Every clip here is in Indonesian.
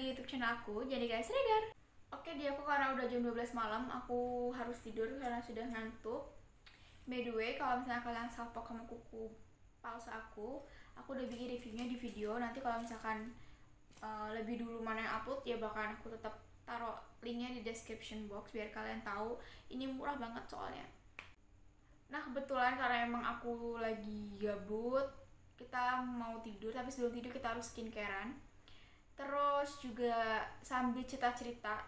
di YouTube channel aku. Jadi guys, Regar. Oke, di aku karena udah jam 12 malam, aku harus tidur karena sudah ngantuk. By the way, kalau misalnya kalian salpok sama kuku palsu aku udah bikin reviewnya di video. Nanti kalau misalkan lebih dulu mana yang upload, ya bakalan aku tetap taruh linknya di description box biar kalian tahu. Ini murah banget soalnya. Nah, kebetulan karena emang aku lagi gabut, kita mau tidur, tapi sebelum tidur kita harus skincarean. Terus juga sambil cerita-cerita,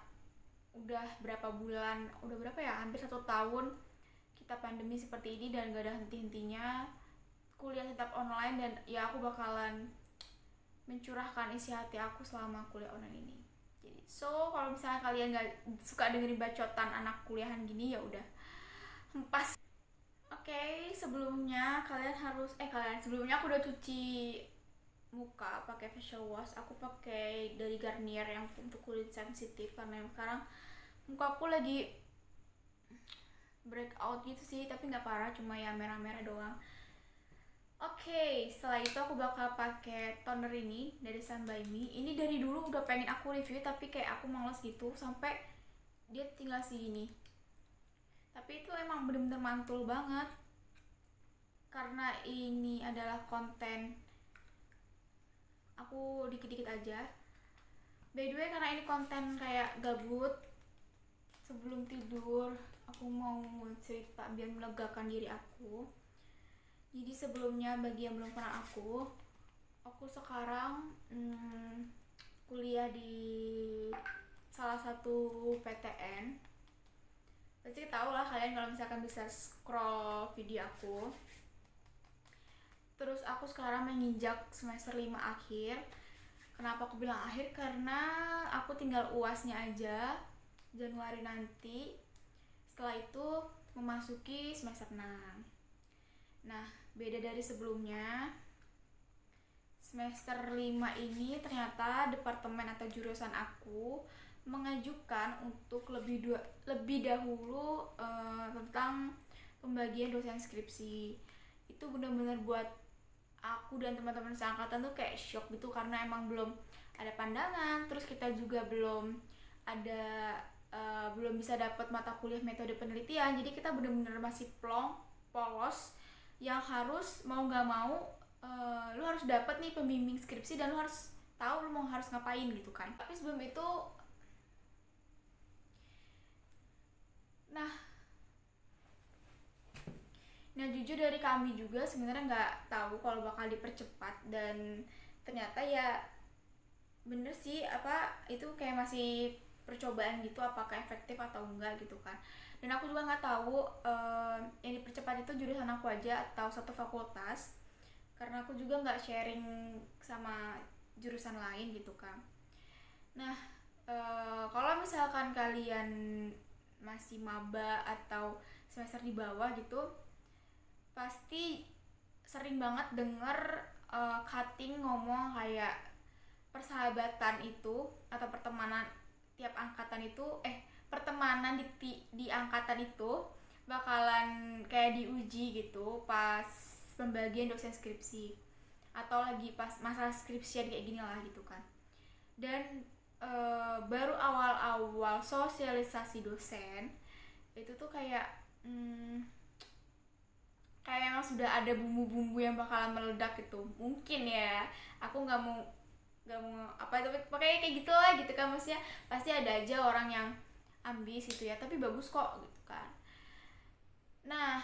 udah berapa bulan, udah berapa ya, hampir 1 tahun kita pandemi seperti ini dan gak ada henti-hentinya. Kuliah tetap online dan ya aku bakalan mencurahkan isi hati aku selama kuliah online ini. Jadi kalau misalnya kalian gak suka dengerin bacotan anak kuliahan gini, ya udah hempas. Oke, sebelumnya sebelumnya aku udah cuci muka pakai facial wash. Aku pakai dari Garnier yang untuk kulit sensitif karena sekarang muka aku lagi breakout gitu sih, tapi nggak parah, cuma ya merah-merah doang. Oke, setelah itu aku bakal pakai toner ini dari Sun by Me. Ini dari dulu udah pengen aku review tapi kayak aku males gitu sampai dia tinggal segini. Tapi itu emang bener-bener mantul banget karena ini adalah konten aku dikit-dikit aja. By the way, karena ini konten kayak gabut sebelum tidur, aku mau cerita biar melegakan diri aku. Jadi sebelumnya, bagi yang belum kenal aku sekarang kuliah di salah satu PTN. Pasti tau lah kalian kalau misalkan bisa scroll video aku. Terus aku sekarang menginjak semester 5 akhir. Kenapa aku bilang akhir? Karena aku tinggal UASnya aja Januari nanti. Setelah itu memasuki semester 6. Nah, beda dari sebelumnya. Semester 5 ini ternyata departemen atau jurusan aku mengajukan untuk lebih dahulu tentang pembagian dosen skripsi. Itu benar-benar buat aku dan teman-teman seangkatan tuh kayak shock gitu karena emang belum ada pandangan, terus kita juga belum bisa dapat mata kuliah metode penelitian. Jadi kita benar-benar masih polos yang harus mau nggak mau lu harus dapat nih pembimbing skripsi dan lu harus tahu lu harus ngapain gitu kan. Tapi sebelum itu, Nah jujur dari kami juga sebenarnya nggak tahu kalau bakal dipercepat, dan ternyata ya bener sih, itu kayak masih percobaan gitu, apakah efektif atau enggak gitu kan. Dan aku juga nggak tahu yang dipercepat itu jurusan aku aja atau satu fakultas, karena aku juga nggak sharing sama jurusan lain gitu kan. Nah kalau misalkan kalian masih maba atau semester di bawah gitu, pasti sering banget denger cutting ngomong kayak persahabatan itu atau pertemanan tiap angkatan itu pertemanan di angkatan itu bakalan kayak diuji gitu pas pembagian dosen skripsi atau lagi pas masalah skripsian kayak gini lah gitu kan. Dan baru awal-awal sosialisasi dosen itu tuh kayak emang sudah ada bumbu-bumbu yang bakalan meledak gitu mungkin ya. Aku nggak mau tapi pakai kayak gitu lah gitu kan, maksudnya pasti ada aja orang yang ambis gitu ya, tapi bagus kok gitu kan. Nah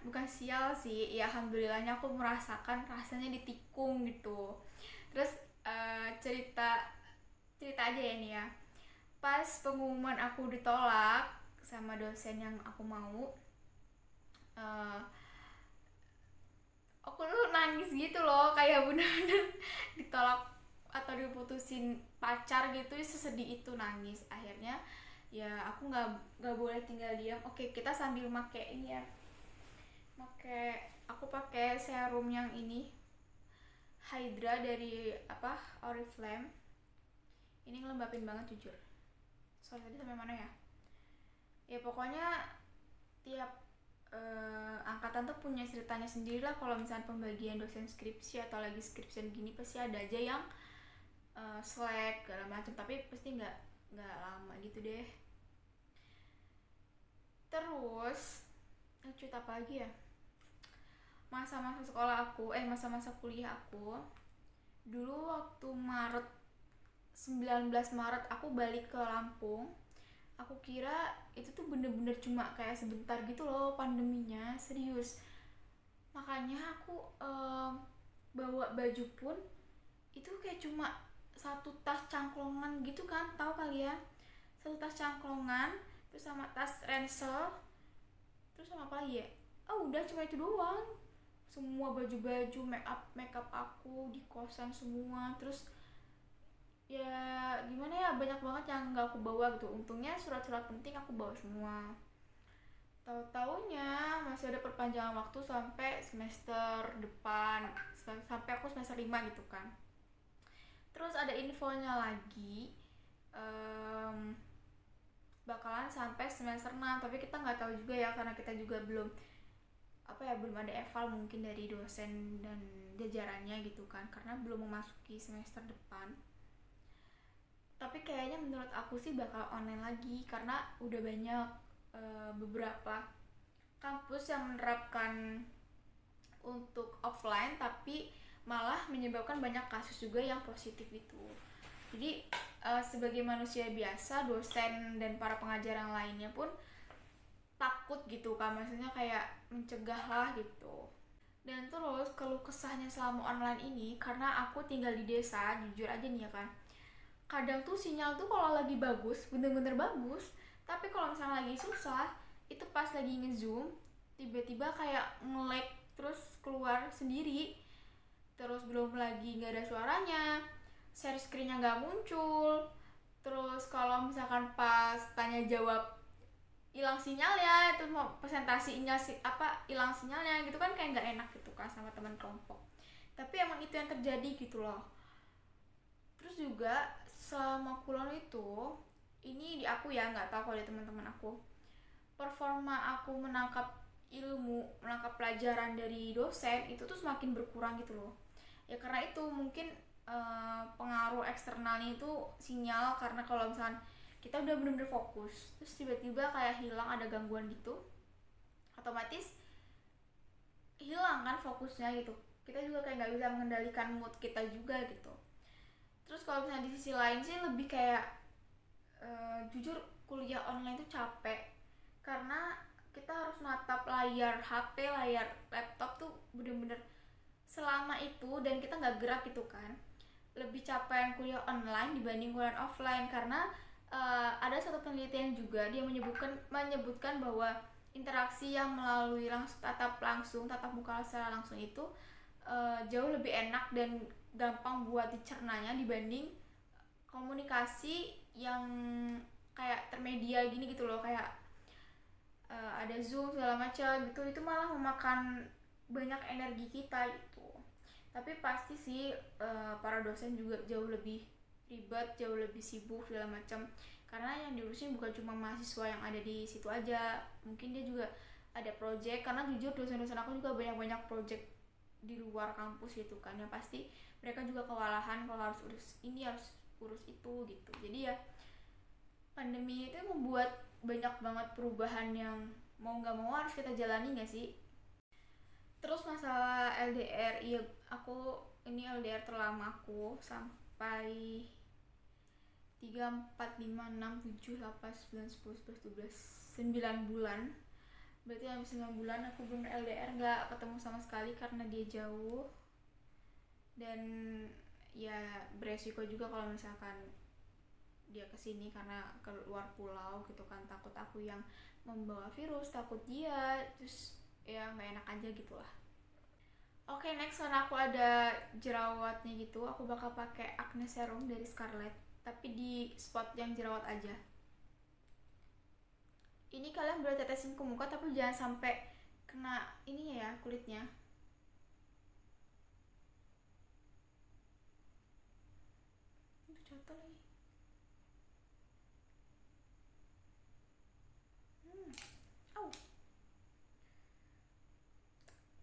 bukan sial sih ya, alhamdulillahnya aku merasakan rasanya ditikung gitu. Terus cerita aja ya nih ya, pas pengumuman aku ditolak sama dosen yang aku mau, aku tuh nangis gitu loh, kayak bener-bener ditolak atau diputusin pacar gitu, sesedih itu nangis. Akhirnya ya aku nggak boleh tinggal diam. Oke, kita sambil pakai ini ya, aku pakai serum yang ini Hydra dari Oriflame. Ini ngelembapin banget jujur. Soalnya tadi sampai mana ya? Ya pokoknya tiap angkatan tuh punya ceritanya sendiri lah. Kalau misalnya pembagian dosen skripsi atau lagi skripsian gini, pasti ada aja yang Slack segala macam, tapi pasti nggak lama gitu deh. Terus cerita apa lagi ya, masa-masa sekolah aku, masa-masa kuliah aku dulu waktu 19 Maret aku balik ke Lampung. Aku kira itu tuh bener-bener cuma kayak sebentar gitu loh pandeminya, serius. Makanya aku bawa baju pun itu kayak cuma satu tas cangklongan gitu kan, tahu kalian, satu tas cangklongan, terus sama tas ransel, terus sama apa lagi ya, udah cuma itu doang. Semua baju-baju make up aku di kosan semua. Terus ya gimana ya, banyak banget yang nggak aku bawa gitu. Untungnya surat-surat penting aku bawa semua. Tahu-taunya masih ada perpanjangan waktu sampai semester depan, sampai aku semester 5 gitu kan. Terus ada infonya lagi, bakalan sampai semester 6, tapi kita nggak tahu juga ya, karena kita juga belum ada eval mungkin dari dosen dan jajarannya gitu kan, karena belum memasuki semester depan. Tapi kayaknya menurut aku sih bakal online lagi, karena udah banyak beberapa kampus yang menerapkan untuk offline, tapi malah menyebabkan banyak kasus juga yang positif itu. Jadi sebagai manusia biasa, dosen dan para pengajar yang lainnya pun takut gitu kan, maksudnya kayak mencegah lah gitu. Dan terus keluh kesahnya selama online ini, karena aku tinggal di desa, jujur aja nih ya kan, kadang tuh sinyal tuh kalau lagi bagus bener-bener bagus, tapi kalau misalnya lagi susah, itu pas lagi ngezoom tiba-tiba kayak nge-lag terus keluar sendiri. Terus belum lagi nggak ada suaranya, share screen-nya nggak muncul. Terus kalau misalkan pas tanya jawab hilang sinyalnya, itu mau presentasinya hilang sinyalnya gitu kan, kayak nggak enak gitu kan sama teman kelompok. Tapi emang itu yang terjadi gitu loh. Terus juga selama kuliah itu, ini di aku ya, nggak tahu kalau di teman-teman aku, performa aku menangkap ilmu, menangkap pelajaran dari dosen itu tuh semakin berkurang gitu loh. Ya karena itu mungkin pengaruh eksternalnya itu sinyal, karena kalau misalkan kita udah bener-bener fokus terus tiba-tiba kayak hilang, ada gangguan gitu, otomatis hilang kan fokusnya gitu. Kita juga kayak nggak bisa mengendalikan mood kita juga gitu. Terus kalau misalnya di sisi lain sih lebih kayak jujur kuliah online tuh capek, karena kita harus natap layar HP, layar laptop tuh bener-bener selama itu, dan kita nggak gerak gitu kan. Lebih capek yang kuliah online dibanding kuliah offline, karena ada satu penelitian juga, dia menyebutkan bahwa interaksi yang melalui tatap muka secara langsung itu jauh lebih enak dan gampang buat dicernanya dibanding komunikasi yang kayak termedia gini gitu loh, kayak ada Zoom segala macam gitu. Itu malah memakan banyak energi kita gitu. Tapi pasti sih para dosen juga jauh lebih ribet, jauh lebih sibuk segala macam, karena yang diurusin bukan cuma mahasiswa yang ada di situ aja, mungkin dia juga ada project, karena jujur dosen-dosen aku juga banyak project di luar kampus gitu kan, yang pasti mereka juga kewalahan kalau harus urus ini, harus urus itu gitu. Jadi ya pandemi itu membuat banyak banget perubahan yang mau nggak mau harus kita jalani nggak sih. Terus masalah LDR, iya aku ini LDR terlama aku sampai 3, 4, 5, 6, 7, 8, 9, 10, 11, 12, 9 bulan. Berarti habis 9 bulan aku belum LDR, gak ketemu sama sekali karena dia jauh. Dan ya beresiko juga kalau misalkan dia kesini karena keluar pulau gitu kan, takut aku yang membawa virus, takut dia, terus ya gak enak aja gitu lah. Oke, next, karena aku ada jerawatnya gitu, aku bakal pakai acne serum dari Scarlett, tapi di spot yang jerawat aja. Ini kalian boleh tetesin ke muka, tapi jangan sampai kena ininya ya, kulitnya. Itu jatuh lagi. Au.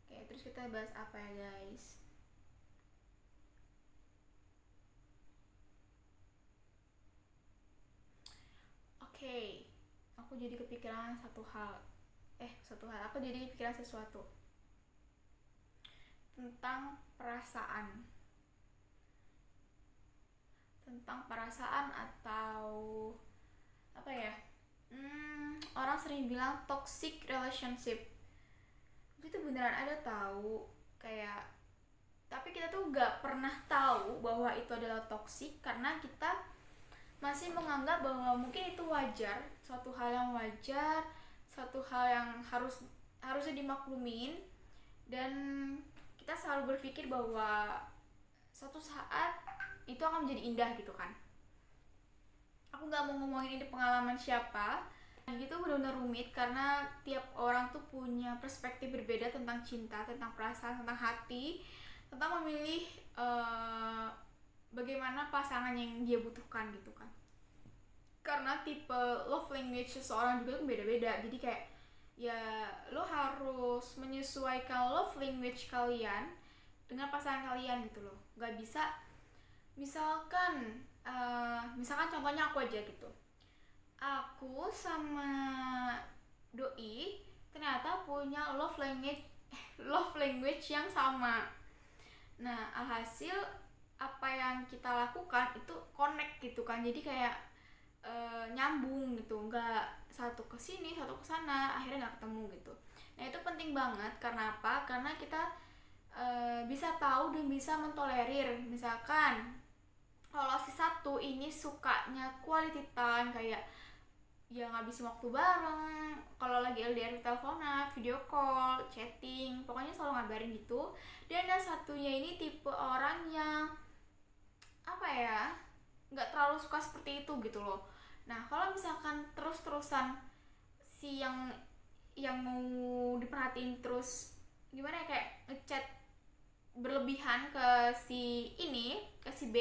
Oke, terus kita bahas apa ya guys? aku jadi kepikiran aku jadi kepikiran sesuatu tentang perasaan atau apa ya, orang sering bilang toxic relationship itu beneran ada tahu, kayak tapi kita tuh gak pernah tahu bahwa itu adalah toxic karena kita masih menganggap bahwa mungkin itu wajar, suatu hal yang wajar, suatu hal yang harusnya dimaklumin, dan kita selalu berpikir bahwa suatu saat itu akan menjadi indah gitu kan. Aku nggak mau ngomongin ini pengalaman siapa, gitu benar-benar rumit karena tiap orang tuh punya perspektif berbeda tentang cinta, tentang perasaan, tentang hati, tentang memilih bagaimana pasangan yang dia butuhkan gitu kan. Karena tipe love language seseorang juga kan beda-beda, jadi kayak ya lo harus menyesuaikan love language kalian dengan pasangan kalian gitu loh. Gak bisa misalkan contohnya aku aja gitu, aku sama doi ternyata punya love language yang sama. Nah alhasil apa yang kita lakukan itu connect gitu kan, jadi kayak nyambung gitu, nggak satu ke sini satu ke sana akhirnya nggak ketemu gitu. Nah itu penting banget, karena apa? Karena kita bisa tahu dan bisa mentolerir, misalkan kalau si satu ini sukanya quality time, kayak ya ngabisin waktu bareng, kalau lagi LDR teleponan, video call, chatting, pokoknya selalu ngabarin gitu. Dan yang satunya ini tipe orang yang apa ya, nggak terlalu suka seperti itu gitu loh. Nah kalau misalkan terus-terusan si yang mau diperhatiin terus gimana ya, kayak ngechat berlebihan ke si B,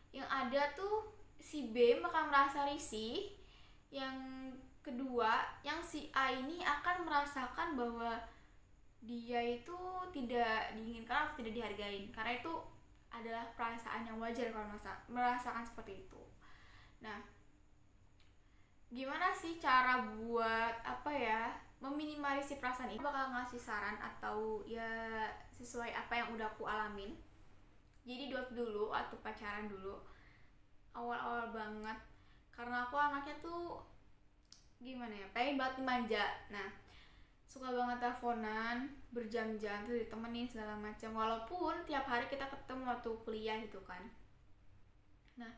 yang ada tuh si B bakal merasa risih, yang kedua yang si A ini akan merasakan bahwa dia itu tidak diinginkan atau tidak dihargain, karena itu adalah perasaan yang wajar kalau merasakan seperti itu. Nah gimana sih cara buat meminimalisir perasaan ini? Bakal ngasih saran atau ya sesuai apa yang udah aku alamin. Jadi dulu atau pacaran dulu awal-awal banget, karena aku anaknya tuh gimana ya, pengen banget dimanja. Nah suka banget teleponan berjam-jam tuh ditemenin segala macam, walaupun tiap hari kita ketemu waktu kuliah gitu kan. Nah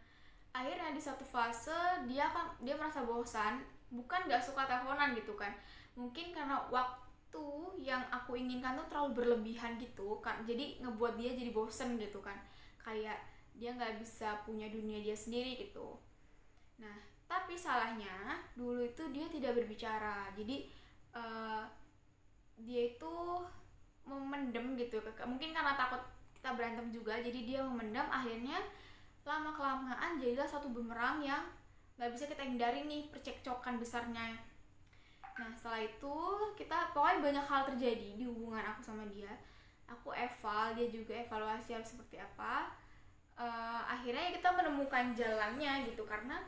akhirnya di satu fase dia merasa bosan, bukan gak suka teleponan gitu kan, mungkin karena waktu yang aku inginkan tuh terlalu berlebihan gitu kan, jadi ngebuat dia jadi bosan gitu kan, kayak dia nggak bisa punya dunia dia sendiri gitu. Nah tapi salahnya dulu itu dia tidak berbicara, jadi dia itu memendam gitu, mungkin karena takut kita berantem juga, jadi dia memendam. Akhirnya lama kelamaan jadilah satu bumerang yang nggak bisa kita hindari nih, percekcokan besarnya. Nah setelah itu kita pokoknya banyak hal terjadi di hubungan aku sama dia. Aku dia juga evaluasi harus seperti apa. Akhirnya kita menemukan jalannya gitu, karena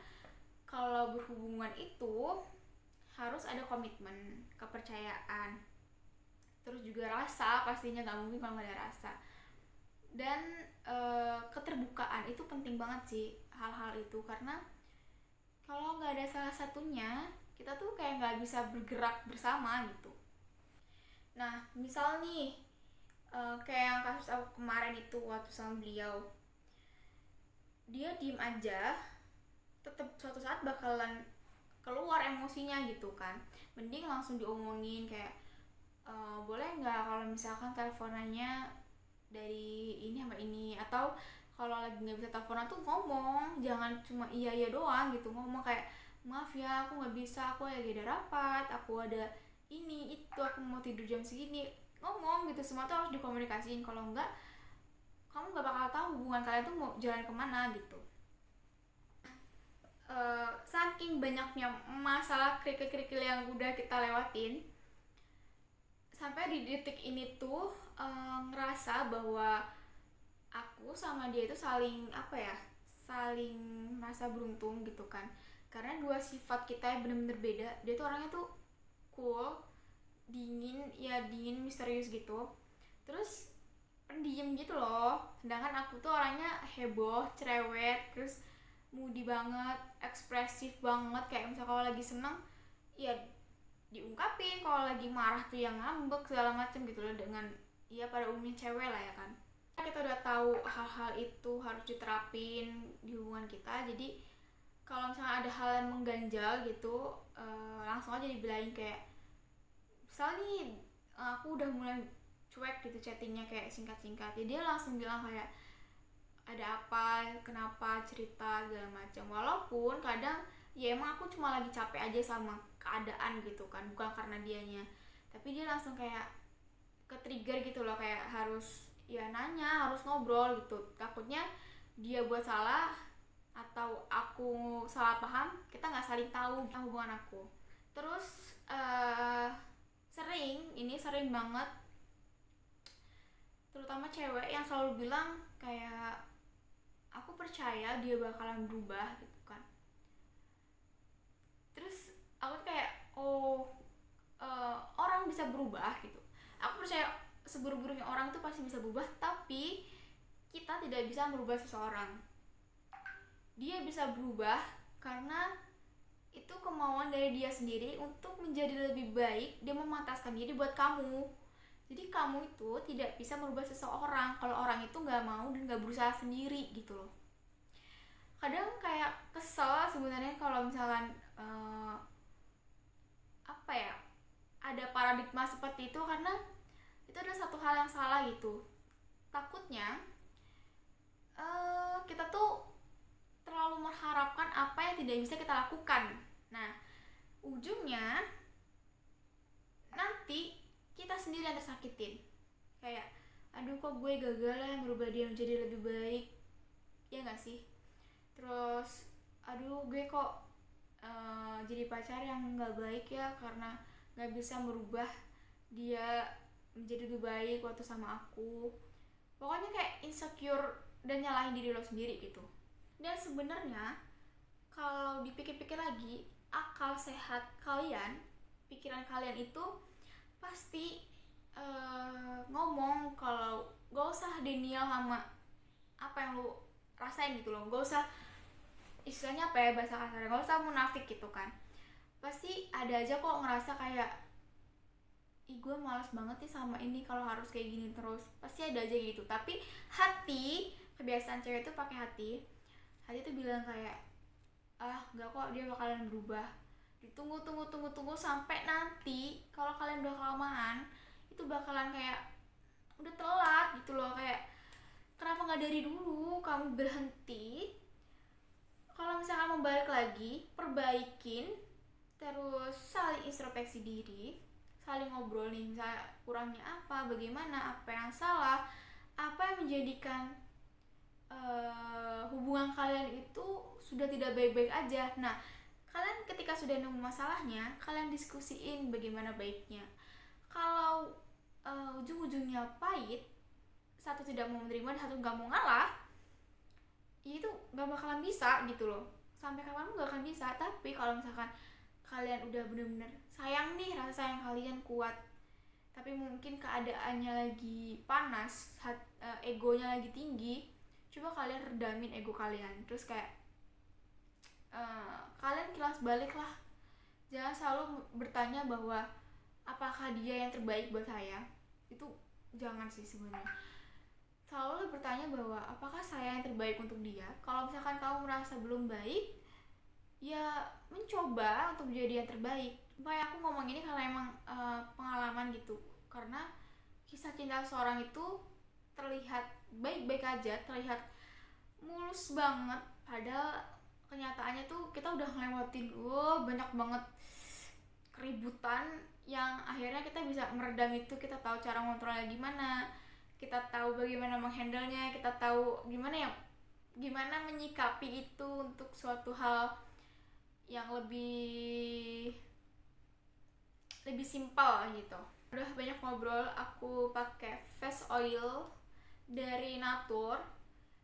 kalau berhubungan itu harus ada komitmen, kepercayaan, terus juga rasa, pastinya nggak mungkin kalau nggak ada rasa. Dan keterbukaan itu penting banget sih, hal-hal itu, karena kalau nggak ada salah satunya kita tuh kayak nggak bisa bergerak bersama gitu. Nah misal nih kayak yang kasus aku kemarin itu waktu sama beliau, dia diem aja, tetap suatu saat bakalan keluar emosinya gitu kan. Mending langsung diomongin kayak boleh nggak kalau misalkan teleponannya dari ini sama ini, atau kalau lagi nggak bisa teleponan tuh ngomong, jangan cuma iya doang gitu, ngomong kayak maaf ya aku nggak bisa, aku lagi ada rapat, aku ada ini itu, aku mau tidur jam segini, ngomong gitu. Semua tuh harus dikomunikasiin, kalau enggak kamu nggak bakal tahu hubungan kalian tuh mau jalan kemana gitu. Saking banyaknya masalah kerikil-kerikil yang udah kita lewatin, sampai di detik ini tuh ngerasa bahwa aku sama dia itu saling merasa beruntung gitu kan. karena dua sifat kita yang bener-bener beda. Dia tuh orangnya tuh cool, dingin misterius gitu, terus pendiam gitu loh. Sedangkan aku tuh orangnya heboh, cerewet, terus moody banget, ekspresif banget. Kayak misalnya kalau lagi seneng ya diungkapin, kalau lagi marah tuh yang ngambek segala macem gitu loh, dengan ya pada umumnya cewek lah ya kan. Kita udah tahu hal-hal itu harus diterapin di hubungan kita, jadi kalau misalnya ada hal yang mengganjal gitu, langsung aja dibilangin. Kayak misalnya nih, aku udah mulai cuek gitu chattingnya, kayak singkat-singkat ya dia langsung bilang kayak ada apa, kenapa, cerita segala macam. Walaupun kadang ya emang aku cuma lagi capek aja sama keadaan gitu kan, bukan karena dianya, tapi dia langsung kayak ke trigger gitu loh, kayak harus ya nanya, harus ngobrol gitu. Takutnya dia buat salah atau aku salah paham, kita nggak saling tahu hubungan aku. Terus sering banget, terutama cewek yang selalu bilang kayak aku percaya dia bakalan berubah gitu kan. Terus aku kayak orang bisa berubah gitu. Aku percaya seburu-burunya orang itu pasti bisa berubah, tapi kita tidak bisa merubah seseorang. Dia bisa berubah karena itu kemauan dari dia sendiri untuk menjadi lebih baik. Dia memantaskan diri buat kamu. Jadi kamu itu tidak bisa merubah seseorang kalau orang itu nggak mau dan nggak berusaha sendiri gitu loh. Kadang kayak kesel sebenarnya kalau misalkan apa ya, ada paradigma seperti itu, karena itu adalah satu hal yang salah gitu. Takutnya kita tuh terlalu mengharapkan apa yang tidak bisa kita lakukan. Nah, ujungnya nanti kita sendiri yang tersakitin. Kayak aduh kok gue gagal ya merubah dia menjadi lebih baik, ya gak sih? Terus aduh gue kok jadi pacar yang gak baik ya, karena gak bisa merubah dia menjadi lebih baik waktu sama aku. Pokoknya kayak insecure dan nyalahin diri lo sendiri gitu. Dan sebenarnya kalau dipikir-pikir lagi, akal sehat kalian, pikiran kalian itu pasti ngomong kalau gak usah denial sama apa yang lu rasain gitu loh. Gak usah, istilahnya apa ya, bahasa kasar, gak usah munafik gitu kan. Pasti ada aja kok ngerasa kayak ih gue malas banget nih sama ini, kalau harus kayak gini terus. Pasti ada aja gitu. Tapi hati, kebiasaan cewek itu pakai hati tuh bilang kayak gak kok, dia bakalan berubah. Ditunggu sampai nanti kalau kalian udah kelamaan, itu bakalan kayak udah telat gitu loh. Kayak kenapa gak dari dulu kamu berhenti, kalau misalkan mau balik lagi, perbaikin, terus saling introspeksi diri, saling ngobrol nih, misalnya kurangnya apa, bagaimana, apa yang salah, apa yang menjadikan hubungan kalian itu sudah tidak baik-baik aja. Nah, kalian ketika sudah nemu masalahnya, kalian diskusiin bagaimana baiknya. Kalau ujung-ujungnya pahit, satu tidak mau menerima dan satu gak mau ngalah, ya itu gak bakalan bisa gitu loh. Sampai kapanpun gak akan bisa. Tapi kalau misalkan kalian udah bener-bener sayang nih, rasa sayang kalian kuat, tapi mungkin keadaannya lagi panas, egonya lagi tinggi, coba kalian redamin ego kalian. Terus kayak kalian kilas balik lah. Jangan selalu bertanya bahwa apakah dia yang terbaik buat saya. Itu jangan sih sebenarnya. Selalu bertanya bahwa apakah saya yang terbaik untuk dia. Kalau misalkan kamu merasa belum baik, ya mencoba untuk menjadi yang terbaik. Supaya aku ngomong ini karena emang pengalaman gitu. Karena kisah cinta seorang itu terlihat baik-baik aja, terlihat mulus banget, padahal kenyataannya tuh kita udah ngelewatin banyak banget keributan yang akhirnya kita bisa meredam itu. Kita tahu cara ngontrolnya gimana, kita tahu bagaimana menghandlenya, kita tahu gimana menyikapi itu untuk suatu hal yang lebih simpel gitu. Udah banyak ngobrol, aku pakai face oil dari Natur.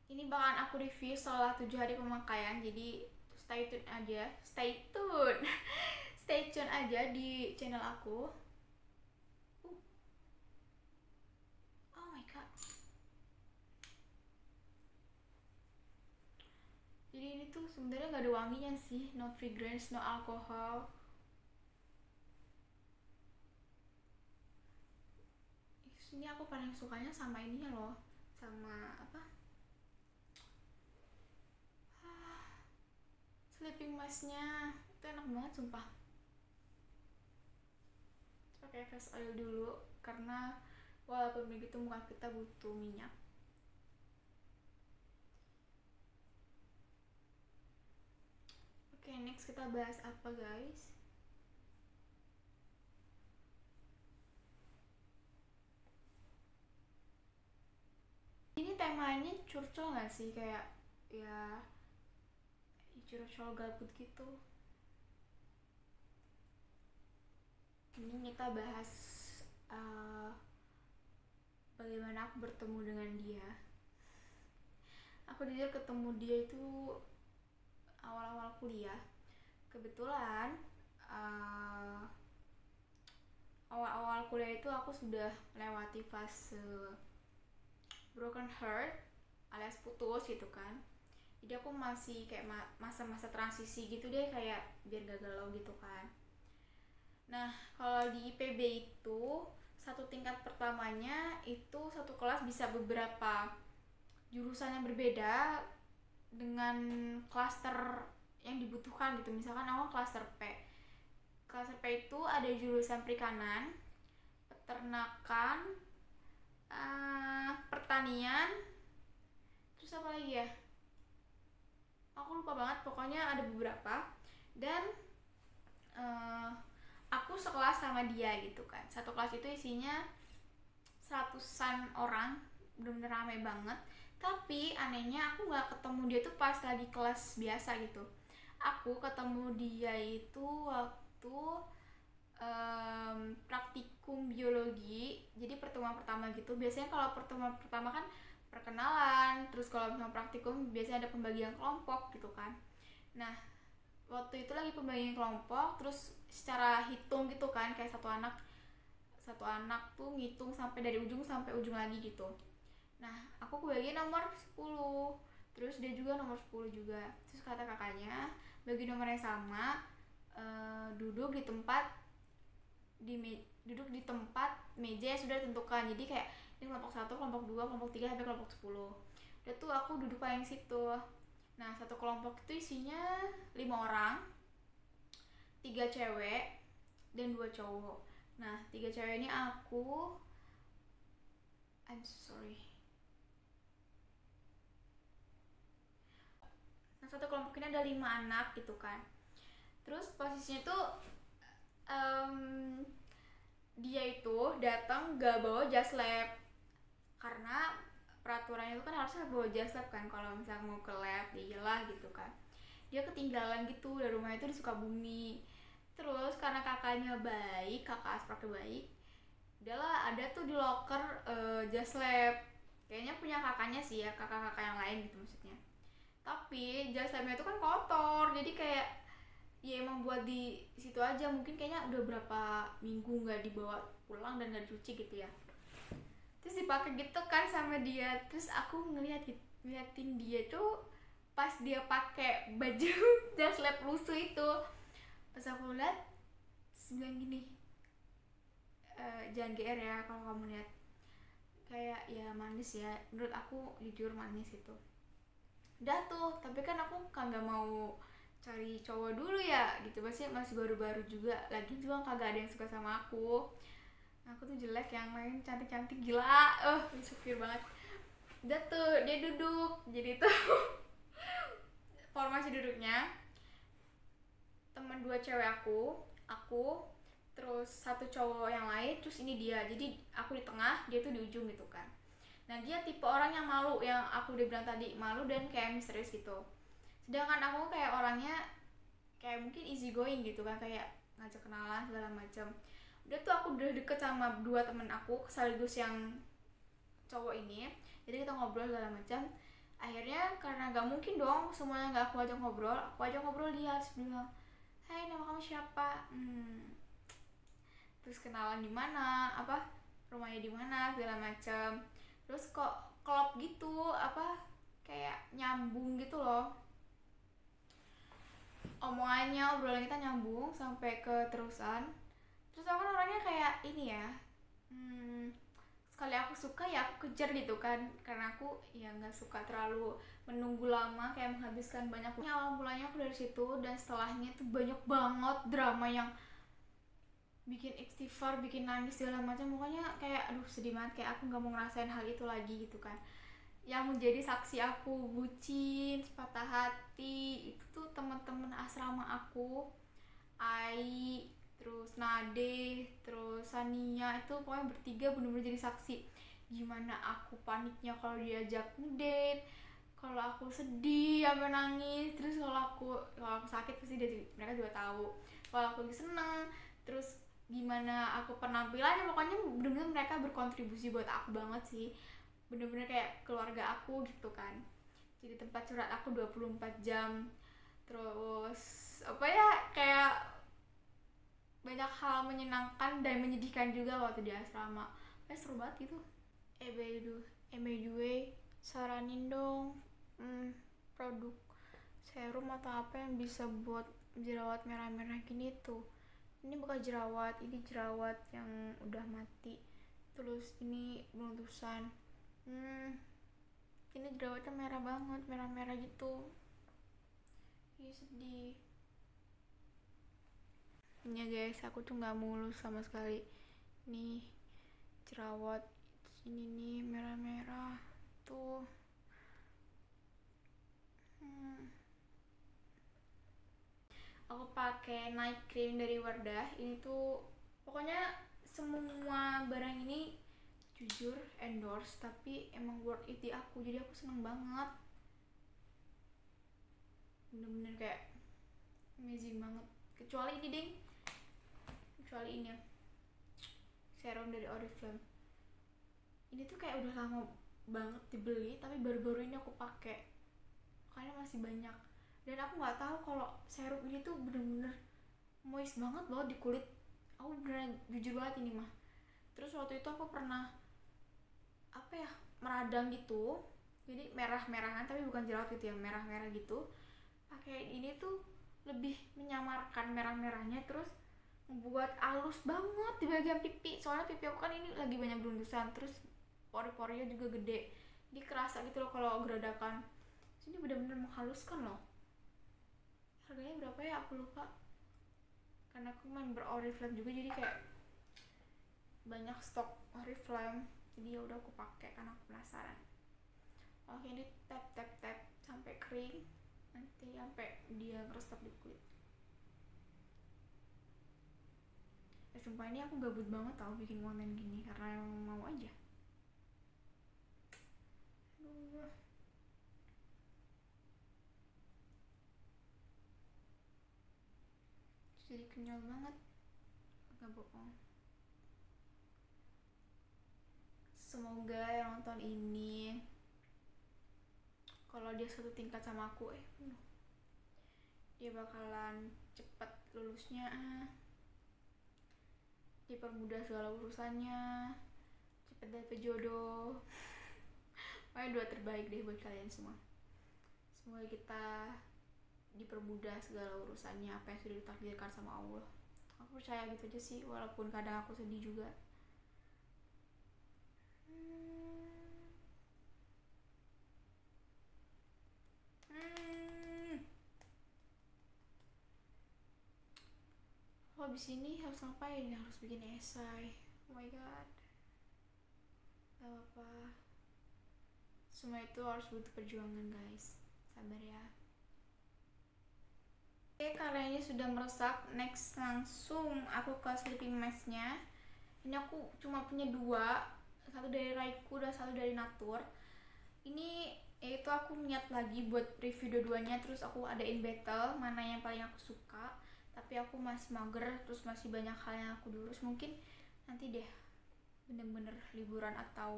Ini bakalan aku review setelah 7 hari pemakaian. Jadi stay tune aja di channel aku. Oh my god. Jadi ini tuh sebenarnya nggak ada wanginya sih, no fragrance, no alcohol. Ini aku paling sukanya sama ininya loh, sama apa? Sleeping masknya itu enak banget sumpah. Pakai face oil dulu karena walaupun begitu muka kita butuh minyak. Oke, next kita bahas apa guys? Ini temanya curcol gak sih? Kayak ya curcol gabut gitu. Ini kita bahas bagaimana aku bertemu dengan dia. Aku jujur ketemu dia itu awal-awal kuliah. Kebetulan awal-awal kuliah itu aku sudah melewati fase broken heart alias putus gitu kan. Jadi aku masih kayak masa-masa transisi gitu deh, kayak biar gak galau gitu kan. Nah kalau di IPB itu satu tingkat pertamanya itu satu kelas bisa beberapa jurusan yang berbeda dengan klaster yang dibutuhkan gitu. Misalkan awal klaster P. Klaster P itu ada jurusan perikanan, peternakan, pertanian, terus apa lagi ya? Aku lupa banget, pokoknya ada beberapa. Dan aku sekelas sama dia gitu kan. Satu kelas itu isinya 100-an orang, bener-bener rame banget. Tapi anehnya aku gak ketemu dia tuh pas lagi kelas biasa gitu. Aku ketemu dia itu waktu praktikum biologi. Jadi pertemuan pertama gitu. Biasanya kalau pertemuan pertama kan perkenalan, terus kalau misalnya praktikum biasanya ada pembagian kelompok gitu kan. Nah waktu itu lagi pembagian kelompok, terus secara hitung gitu kan, kayak satu anak tuh ngitung sampai dari ujung sampai ujung lagi gitu. Nah aku kebagi nomor 10, terus dia juga nomor 10 juga. Terus kata kakaknya bagi nomor yang sama, duduk di tempat meja yang sudah ditentukan. Jadi kayak ini kelompok 1, kelompok 2, kelompok 3 sampai kelompok 10. Udah tuh aku duduk paling situ. Nah satu kelompok itu isinya 5 orang, 3 cewek dan 2 cowok. Nah 3 cewek ini aku, I'm so sorry. Nah satu kelompok ini ada 5 anak gitu kan. Terus posisinya tuh dia itu datang gak bawa jas lab, karena peraturannya itu kan harusnya bawa jas lab kan kalau misalnya mau ke lab, iyalah gitu kan. Dia ketinggalan gitu dari rumahnya itu di Sukabumi. Terus karena kakaknya baik, kakak aspraknya baik, udahlah ada tuh di locker jas lab. Kayaknya punya kakaknya sih ya, kakak-kakak yang lain gitu maksudnya. Tapi jas labnya itu kan kotor, jadi kayak ya emang buat di situ aja. Mungkin kayaknya udah berapa minggu nggak dibawa pulang dan nggak dicuci gitu ya. Terus dipakai gitu kan sama dia. Terus aku ngeliatin dia tuh pas dia pakai baju jas lab lusuh itu. Pas aku lihat, bilang gini, jangan GR ya kalau kamu lihat. Kayak ya manis ya, menurut aku jujur manis itu. Udah tuh, tapi kan aku kagak mau cari cowok dulu ya gitu, masih baru-baru juga, lagi juga kagak ada yang suka sama aku. Aku tuh jelek, yang lain cantik-cantik gila, insecure banget. Udah tuh dia duduk, jadi tuh formasi duduknya teman 2 cewek aku terus 1 cowok yang lain, terus ini dia. Jadi aku di tengah, dia tuh di ujung gitu kan. Nah dia tipe orang yang malu, yang aku udah bilang tadi, malu dan kayak misterius gitu. Sedangkan aku kayak orangnya kayak mungkin easy going gitu kan, kayak ngajak kenalan segala macam. Udah tuh aku udah deket sama 2 temen aku sekaligus yang cowok ini, jadi kita ngobrol segala macam. Akhirnya karena gak mungkin dong semuanya gak aku ajak ngobrol, dia terus bilang, hai nama kamu siapa, terus kenalan di mana, apa rumahnya di mana segala macam. Terus kok klop gitu, apa kayak nyambung gitu loh omongannya, obrolan kita nyambung sampai ke terusan. Terus aku kan orangnya kayak ini ya, sekali aku suka ya aku kejar gitu kan, karena aku ya nggak suka terlalu menunggu lama kayak menghabiskan banyak waktu. Awal mulanya aku dari situ, dan setelahnya itu banyak banget drama yang bikin istighfar, bikin nangis segala macam. Pokoknya kayak aduh sedih banget, kayak aku nggak mau ngerasain hal itu lagi gitu kan. Yang menjadi saksi aku bucin, patah hati itu tuh teman-teman asrama aku, Ai, terus Nade, terus Sania, itu pokoknya bertiga bener-bener jadi saksi gimana aku paniknya kalau diajak ngedate, kalau aku sedih sampai nangis, terus kalau aku sakit pasti mereka juga tahu, kalau aku lagi seneng, terus gimana aku penampilannya. Pokoknya bener-bener mereka berkontribusi buat aku banget sih, bener-bener kayak keluarga aku gitu kan, jadi tempat curhat aku 24 jam. Terus apa ya, kayak banyak hal menyenangkan dan menyedihkan juga waktu di asrama. Kayak seru banget gitu. By the way, saranin dong produk serum atau apa yang bisa buat jerawat merah-merah gini tuh. Ini bukan jerawat, ini jerawat yang udah mati. Terus ini beruntusan. Ini jerawatnya merah banget, merah-merah gitu. Iya sedih. Ini guys, aku tuh nggak mulus sama sekali. Nih jerawat ini nih merah-merah tuh. Aku pakai night cream dari Wardah. Ini tuh pokoknya semua barang ini jujur endorse, tapi emang worth it di aku, jadi aku seneng banget, bener-bener kayak amazing banget. Kecuali ini ding, kecuali ini ya, serum dari Oriflame. Ini tuh kayak udah lama banget dibeli, tapi baru-baru ini aku pakai karena masih banyak. Dan aku nggak tahu kalau serum ini tuh bener-bener moist banget loh di kulit. Aku beneran jujur banget ini mah. Terus waktu itu aku pernah apa ya, meradang gitu, jadi merah-merahan tapi bukan jerawat gitu ya, merah-merah gitu. Pakai ini tuh lebih menyamarkan merah-merahnya, terus membuat halus banget di bagian pipi. Soalnya pipi aku kan ini lagi banyak beruntusan, terus pori-porinya juga gede, jadi kerasa gitu loh kalau geradakan. Ini benar-benar menghaluskan loh. Harganya berapa ya aku lupa, karena aku member Oriflame juga, jadi kayak banyak stok Oriflame, jadi ya udah aku pakai karena aku penasaran. Oke, ini tap sampai kering, nanti sampai dia ngeresep di kulit. Sumpah ini aku gabut banget tau bikin konten gini, karena emang mau aja. Aduh. Jadi kenyal banget, gak bohong. Semoga yang nonton ini, kalau dia satu tingkat sama aku, dia bakalan cepet lulusnya, dipermudah segala urusannya, cepet dapet jodoh. Pokoknya doa terbaik deh buat kalian semua. Semoga kita dipermudah segala urusannya, apa yang sudah ditakdirkan sama Allah. Aku percaya gitu aja sih, walaupun kadang aku sedih juga. Habis ini harus ngapain? Harus bikin esai. Oh my god, gak apa-apa, semua itu harus butuh perjuangan guys, sabar ya. Oke, karena ini sudah meresap, next langsung aku ke sleeping mask nya. Ini aku cuma punya dua, satu dari Raiku dan satu dari Natur. Ini yaitu aku niat lagi buat review dua-duanya, terus aku adain battle mana yang paling aku suka. Tapi aku masih mager, terus masih banyak hal yang aku diurus. Mungkin nanti deh bener-bener liburan atau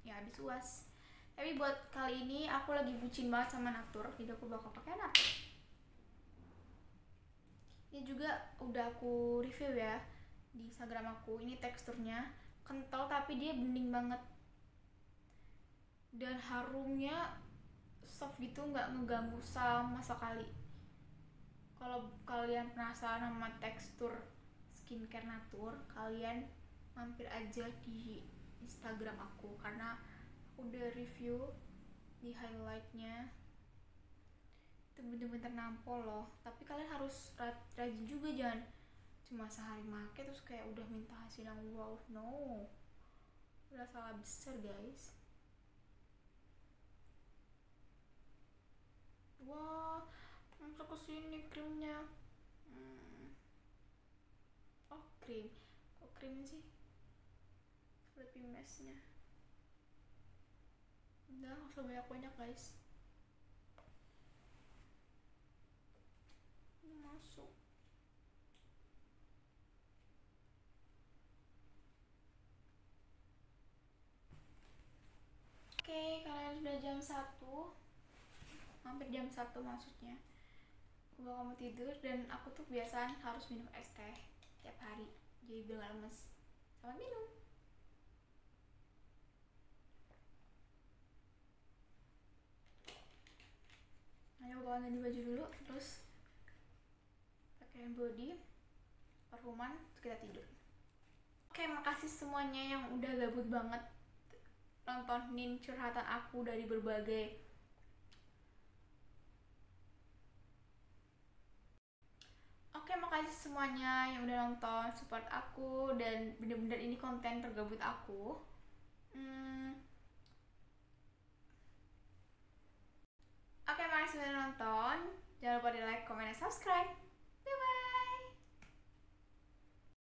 ya habis UAS. Tapi buat kali ini aku lagi bucin banget sama Natur, jadi aku bakal pakai Natur. Ini juga udah aku review ya di Instagram aku. Ini teksturnya kental tapi dia bening banget, dan harumnya soft gitu, nggak ngeganggu sama sekali. Kalau kalian penasaran sama tekstur skincare Natur, kalian mampir aja di Instagram aku karena aku udah review di highlightnya. Itu bener-bener nampol loh, tapi kalian harus rajin juga, jangan cuma sehari make terus kayak udah minta hasil yang wow. No, udah salah besar guys. Wah, masuk ke sini krimnya. Oh, krim. Kok krim sih? Lebih mesnya. Udah, gak usah banyak-banyak guys. Ini masuk. Oke, kalian sudah jam 1, hampir jam 1 maksudnya. Aku bakal mau tidur, dan aku tuh kebiasaan harus minum es teh tiap hari, jadi biar gak lemes. Sama minum. Nah, aku bakal ganti baju dulu, terus pakai body, parfuman, terus kita tidur. Oke, makasih semuanya yang udah gabut banget nontonin curhatan aku dari berbagai makasih semuanya yang udah nonton, support aku, dan bener-bener ini konten tergabut aku. Oke, makasih udah nonton.